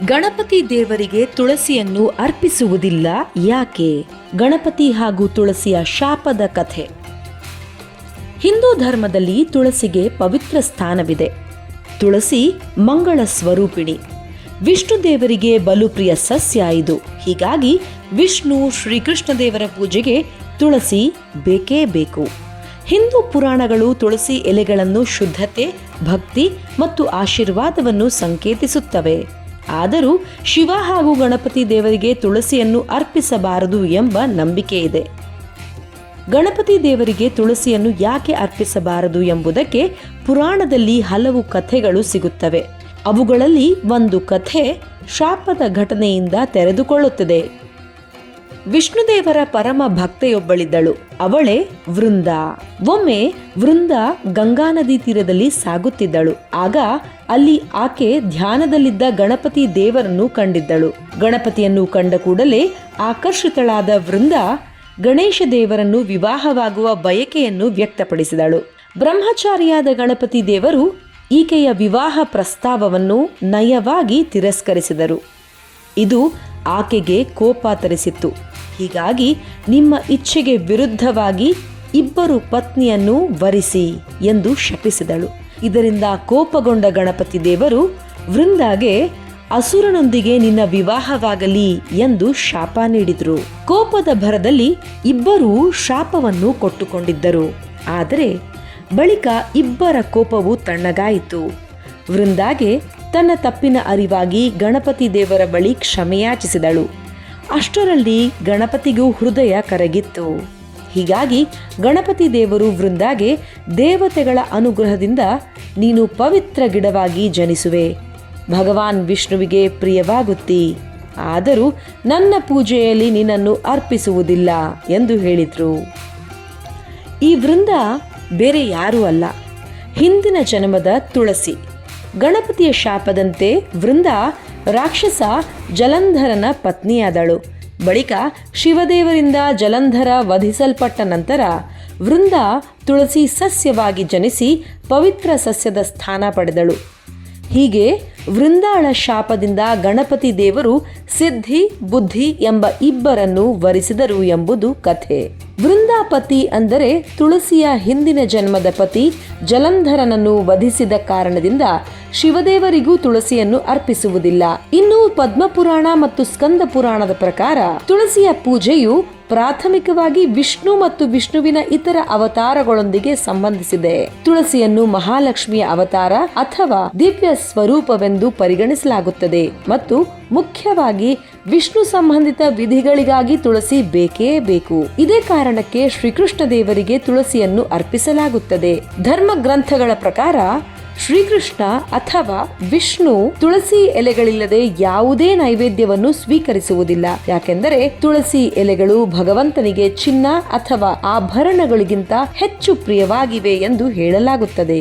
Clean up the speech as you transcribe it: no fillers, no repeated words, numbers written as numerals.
ಗಣಪತಿ ದೇವರಿಗೆ ತುಳಸಿಯನ್ನು ಅರ್ಪಿಸುವುದಿಲ್ಲ ಯಾಕೆ? ಗಣಪತಿ ಹಾಗೂ ತುಳಸಿಯ ಶಾಪದ ಕಥೆ. ಹಿಂದೂ ಧರ್ಮದಲ್ಲಿ ತುಳಸಿಗೆ ಪವಿತ್ರ ಸ್ಥಾನವಿದೆ. ತುಳಸಿ ಮಂಗಳ ಸ್ವರೂಪಿಣಿ. ವಿಷ್ಣು ದೇವರಿಗೆ ಬಲು ಪ್ರಿಯ ಸಸ್ಯ ಇದು. ಹೀಗಾಗಿ ವಿಷ್ಣು ಶ್ರೀಕೃಷ್ಣ ದೇವರ ಪೂಜೆಗೆ ತುಳಸಿ ಬೇಕೇ ಬೇಕು. ಹಿಂದೂ ಪುರಾಣಗಳು ತುಳಸಿ ಎಲೆಗಳನ್ನು ಶುದ್ಧತೆ, ಭಕ್ತಿ ಮತ್ತು ಆಶೀರ್ವಾದವನ್ನು ಸಂಕೇತಿಸುತ್ತವೆ. ಆದರೂ ಶಿವ ಹಾಗೂ ಗಣಪತಿ ದೇವರಿಗೆ ತುಳಸಿಯನ್ನು ಅರ್ಪಿಸಬಾರದು ಎಂಬ ನಂಬಿಕೆ ಇದೆ. ಗಣಪತಿ ದೇವರಿಗೆ ತುಳಸಿಯನ್ನು ಯಾಕೆ ಅರ್ಪಿಸಬಾರದು ಎಂಬುದಕ್ಕೆ ಪುರಾಣದಲ್ಲಿ ಹಲವು ಕಥೆಗಳು ಸಿಗುತ್ತವೆ. ಅವುಗಳಲ್ಲಿ ಒಂದು ಕಥೆ ಶಾಪದ ಘಟನೆಯಿಂದ ತೆರೆದುಕೊಳ್ಳುತ್ತದೆ. ವಿಷ್ಣುದೇವರ ಪರಮ ಭಕ್ತೆಯೊಬ್ಬಳಿದ್ದಳು. ಅವಳೇ ವೃಂದ. ಒಮ್ಮೆ ವೃಂದ ಗಂಗಾ ನದಿ ತೀರದಲ್ಲಿ ಸಾಗುತ್ತಿದ್ದಳು. ಆಗ ಅಲ್ಲಿ ಆಕೆ ಧ್ಯಾನದಲ್ಲಿದ್ದ ಗಣಪತಿ ದೇವರನ್ನು ಕಂಡಿದ್ದಳು. ಗಣಪತಿಯನ್ನು ಕಂಡ ಕೂಡಲೇ ಆಕರ್ಷಿತಳಾದ ವೃಂದ ಗಣೇಶ ದೇವರನ್ನು ವಿವಾಹವಾಗುವ ಬಯಕೆಯನ್ನು ವ್ಯಕ್ತಪಡಿಸಿದಳು. ಬ್ರಹ್ಮಚಾರಿಯಾದ ಗಣಪತಿ ದೇವರು ಈಕೆಯ ವಿವಾಹ ಪ್ರಸ್ತಾವವನ್ನು ನಯವಾಗಿ ತಿರಸ್ಕರಿಸಿದರು. ಇದು ಆಕೆಗೆ ಕೋಪ ತರಿಸಿತ್ತು. ಹೀಗಾಗಿ ನಿಮ್ಮ ಇಚ್ಛೆಗೆ ವಿರುದ್ಧವಾಗಿ ಇಬ್ಬರು ಪತ್ನಿಯನ್ನು ವರಿಸಿ ಎಂದು ಶಪಿಸಿದಳು. ಇದರಿಂದ ಕೋಪಗೊಂಡ ಗಣಪತಿ ದೇವರು ವೃಂದಾಗೆ ಅಸುರನೊಂದಿಗೆ ನಿನ್ನ ವಿವಾಹವಾಗಲಿ ಎಂದು ಶಾಪ ನೀಡಿದರು. ಕೋಪದ ಭರದಲ್ಲಿ ಇಬ್ಬರೂ ಶಾಪವನ್ನು ಕೊಟ್ಟುಕೊಂಡಿದ್ದರು. ಆದರೆ ಬಳಿಕ ಇಬ್ಬರ ಕೋಪವು ತಣ್ಣಗಾಯಿತು. ವೃಂದಾಗೆ ತನ್ನ ತಪ್ಪಿನ ಅರಿವಾಗಿ ಗಣಪತಿ ದೇವರ ಬಳಿ ಕ್ಷಮೆಯಾಚಿಸಿದಳು. ಅಷ್ಟರಲ್ಲಿ ಗಣಪತಿಗೂ ಹೃದಯ ಕರಗಿತ್ತು. ಹೀಗಾಗಿ ಗಣಪತಿ ದೇವರು ವೃಂದಾಗೆ ದೇವತೆಗಳ ಅನುಗ್ರಹದಿಂದ ನೀನು ಪವಿತ್ರ ಗಿಡವಾಗಿ ಜನಿಸುವೆ, ಭಗವಾನ್ ವಿಷ್ಣುವಿಗೆ ಪ್ರಿಯವಾಗುತ್ತಿ, ಆದರೂ ನನ್ನ ಪೂಜೆಯಲ್ಲಿ ನಿನ್ನನ್ನು ಅರ್ಪಿಸುವುದಿಲ್ಲ ಎಂದು ಹೇಳಿದರು. ಈ ವೃಂದ ಬೇರೆ ಯಾರೂ ಅಲ್ಲ, ಹಿಂದಿನ ಜನ್ಮದ ತುಳಸಿ. ಗಣಪತಿಯ ಶಾಪದಂತೆ ವೃಂದ ರಾಕ್ಷಸ ಜಲಂಧರನ ಪತ್ನಿಯಾದಳು. ಬಳಿಕ ಶಿವದೇವರಿಂದ ಜಲಂಧರ ವಧಿಸಲ್ಪಟ್ಟ ನಂತರ ವೃಂದ ತುಳಸಿ ಸಸ್ಯವಾಗಿ ಜನಿಸಿ ಪವಿತ್ರ ಸಸ್ಯದ ಸ್ಥಾನ ಪಡೆದಳು. ಹೀಗೆ ವೃಂದಾಳ ಶಾಪದಿಂದ ಗಣಪತಿ ದೇವರು ಸಿದ್ಧಿ, ಬುದ್ಧಿ ಎಂಬ ಇಬ್ಬರನ್ನು ವರಿಸಿದರು ಎಂಬುದು ಕಥೆ. ವೃಂದಾಪತಿ ಅಂದರೆ ತುಳಸಿಯ ಹಿಂದಿನ ಜನ್ಮದ ಪತಿ ಜಲಂಧರನನ್ನು ವಧಿಸಿದ ಕಾರಣದಿಂದ ಶಿವದೇವರಿಗೂ ತುಳಸಿಯನ್ನು ಅರ್ಪಿಸುವುದಿಲ್ಲ. ಇನ್ನು ಪದ್ಮಪುರಾಣ ಮತ್ತು ಸ್ಕಂದ ಪುರಾಣದ ಪ್ರಕಾರ ತುಳಸಿಯ ಪೂಜೆಯು ಪ್ರಾಥಮಿಕವಾಗಿ ವಿಷ್ಣು ಮತ್ತು ವಿಷ್ಣುವಿನ ಇತರ ಅವತಾರಗಳೊಂದಿಗೆ ಸಂಬಂಧಿಸಿದೆ. ತುಳಸಿಯನ್ನು ಮಹಾಲಕ್ಷ್ಮಿಯ ಅವತಾರ ಅಥವಾ ದಿವ್ಯ ಸ್ವರೂಪವೆಂದು ಪರಿಗಣಿಸಲಾಗುತ್ತದೆ ಮತ್ತು ಮುಖ್ಯವಾಗಿ ವಿಷ್ಣು ಸಂಬಂಧಿತ ವಿಧಿಗಳಿಗಾಗಿ ತುಳಸಿ ಬೇಕೇ ಬೇಕು. ಇದೇ ಕಾರಣಕ್ಕೆ ಶ್ರೀಕೃಷ್ಣ ದೇವರಿಗೆ ತುಳಸಿಯನ್ನು ಅರ್ಪಿಸಲಾಗುತ್ತದೆ. ಧರ್ಮ ಗ್ರಂಥಗಳ ಪ್ರಕಾರ ಶ್ರೀಕೃಷ್ಣ ಅಥವಾ ವಿಷ್ಣು ತುಳಸಿ ಎಲೆಗಳಿಲ್ಲದೆ ಯಾವುದೇ ನೈವೇದ್ಯವನ್ನು ಸ್ವೀಕರಿಸುವುದಿಲ್ಲ. ಯಾಕೆಂದರೆ ತುಳಸಿ ಎಲೆಗಳು ಭಗವಂತನಿಗೆ ಚಿನ್ನ ಅಥವಾ ಆಭರಣಗಳಿಗಿಂತ ಹೆಚ್ಚು ಪ್ರಿಯವಾಗಿವೆ ಎಂದು ಹೇಳಲಾಗುತ್ತದೆ.